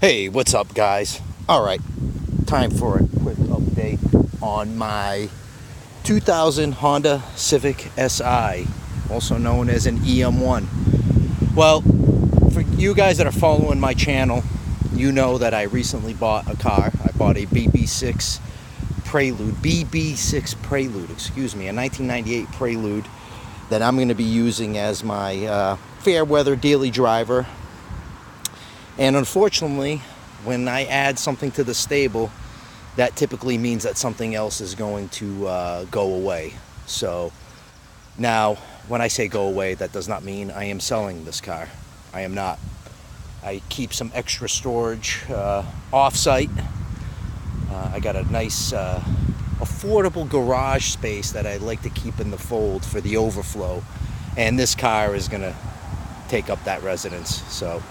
Hey, what's up, guys? Alright, time for a quick update on my 2000 Honda Civic Si, also known as an EM1. Well, for you guys that are following my channel, you know that I recently bought a car. I bought a BB6 Prelude, a 1998 Prelude that I'm going to be using as my fair weather daily driver. And unfortunately, when I add something to the stable, that typically means that something else is going to go away. So now, when I say go away, that does not mean I am selling this car. I am not. I keep some extra storage off-site. I got a nice, affordable garage space that I like to keep in the fold for the overflow. And this car is going to take up that residence. So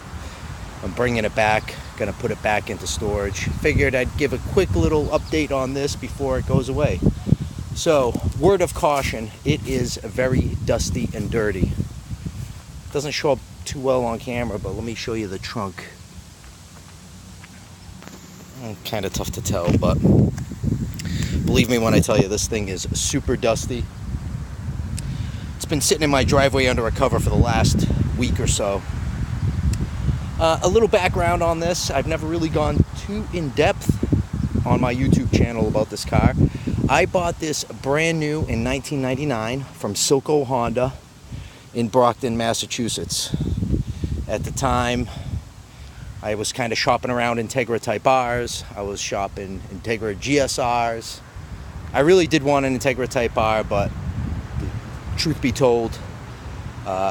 I'm bringing it back, gonna put it back into storage. Figured I'd give a quick little update on this before it goes away. So, word of caution, it is very dusty and dirty. Doesn't show up too well on camera, but let me show you the trunk. Kind of tough to tell, but believe me when I tell you, this thing is super dusty. It's been sitting in my driveway under a cover for the last week or so. A little background on this. I've never really gone too in-depth on my YouTube channel about this car. I bought this brand new in 1999 from Silco Honda in Brockton, Massachusetts. At the time, I was kind of shopping around Integra Type Rs. I was shopping Integra GSRs. I really did want an Integra Type R, but truth be told,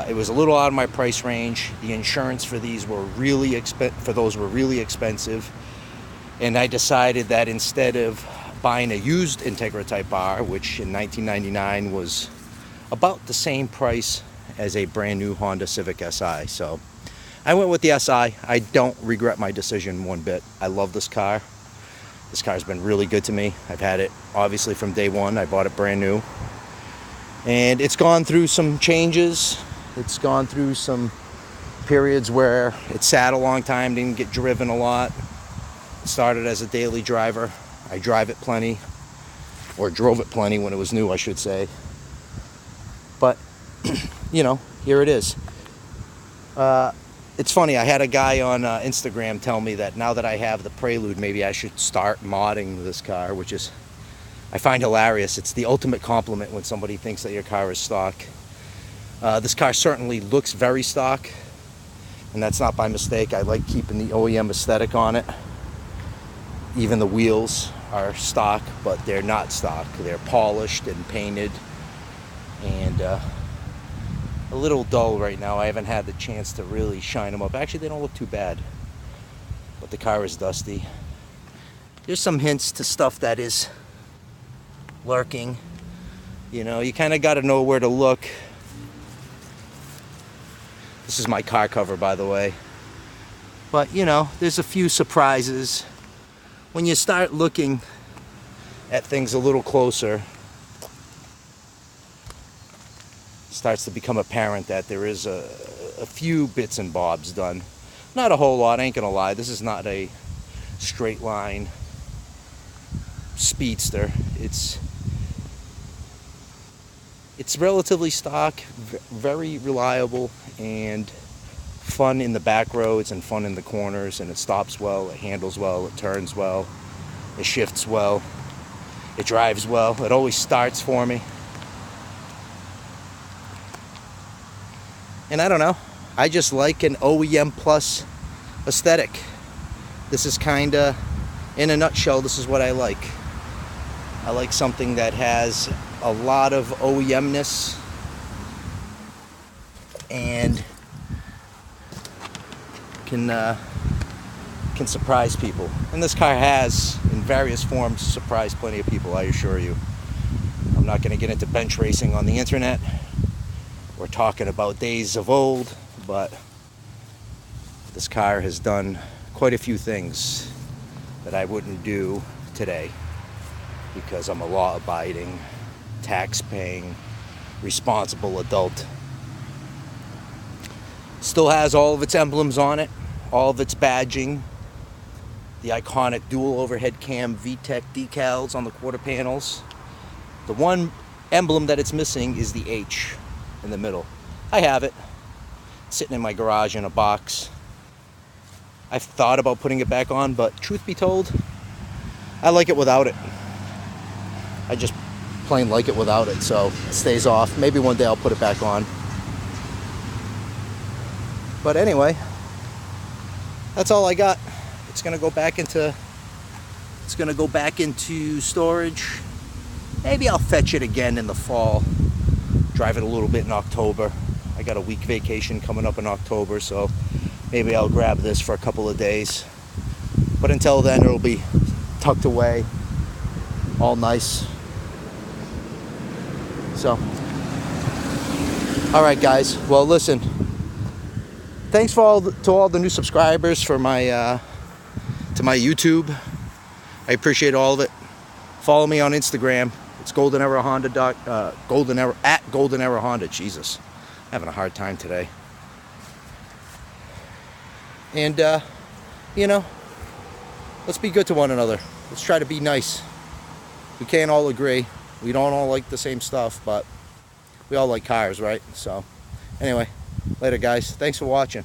it was a little out of my price range. The insurance for these were really expensive, and I decided that instead of buying a used Integra Type R, which in 1999 was about the same price as a brand new Honda Civic Si, so I went with the Si. I don't regret my decision one bit. I love this car. This car's been really good to me. I've had it obviously from day one. I bought it brand new. And it's gone through some changes. It's gone through some periods where it sat a long time, didn't get driven a lot. It started as a daily driver. I drive it plenty, or drove it plenty when it was new, I should say. But, you know, here it is. It's funny, I had a guy on Instagram tell me that now that I have the Prelude, maybe I should start modding this car, which is, I find hilarious. It's the ultimate compliment when somebody thinks that your car is stock. This car certainly looks very stock, and that's not by mistake. I like keeping the OEM aesthetic on it. Even the wheels are stock, but they're not stock. They're polished and painted, and a little dull right now. I haven't had the chance to really shine them up. Actually, they don't look too bad, but the car is dusty. There's some hints to stuff that is lurking. You know, you kind of got to know where to look. This is my car cover, by the way. But, you know, there's a few surprises. When you start looking at things a little closer, it starts to become apparent that there is a few bits and bobs done. Not a whole lot, I ain't gonna lie. This is not a straight line speedster. It's relatively stock, very reliable, and fun in the back roads and fun in the corners, and it stops well, it handles well, it turns well, it shifts well, it drives well, it always starts for me. And I don't know, I just like an OEM plus aesthetic. This is kinda, in a nutshell, this is what I like. I like something that has a lot of OEM-ness and can surprise people. And this car has, in various forms, surprised plenty of people, I assure you. I'm not going to get into bench racing on the internet. We're talking about days of old, but this car has done quite a few things that I wouldn't do today, because I'm a law-abiding, tax-paying, responsible adult. Still has all of its emblems on it, all of its badging, the iconic dual overhead cam VTEC decals on the quarter panels. The one emblem that it's missing is the H in the middle. I have it sitting in my garage in a box. I've thought about putting it back on, but truth be told, I like it without it. I just plain like it without it, so it stays off. Maybe one day I'll put it back on. But anyway, that's all I got. It's gonna go back into storage. Maybe I'll fetch it again in the fall. Drive it a little bit in October. I got a week vacation coming up in October, so maybe I'll grab this for a couple of days. But until then, it'll be tucked away, all nice. So, all right, guys. Well, listen. Thanks to all the new subscribers for my to my YouTube. I appreciate all of it. Follow me on Instagram. It's Golden Era Honda. At Golden Era Honda. Jesus, I'm having a hard time today. And you know, let's be good to one another. Let's try to be nice. We can't all agree. We don't all like the same stuff, but we all like cars, right? So, anyway, later, guys. Thanks for watching.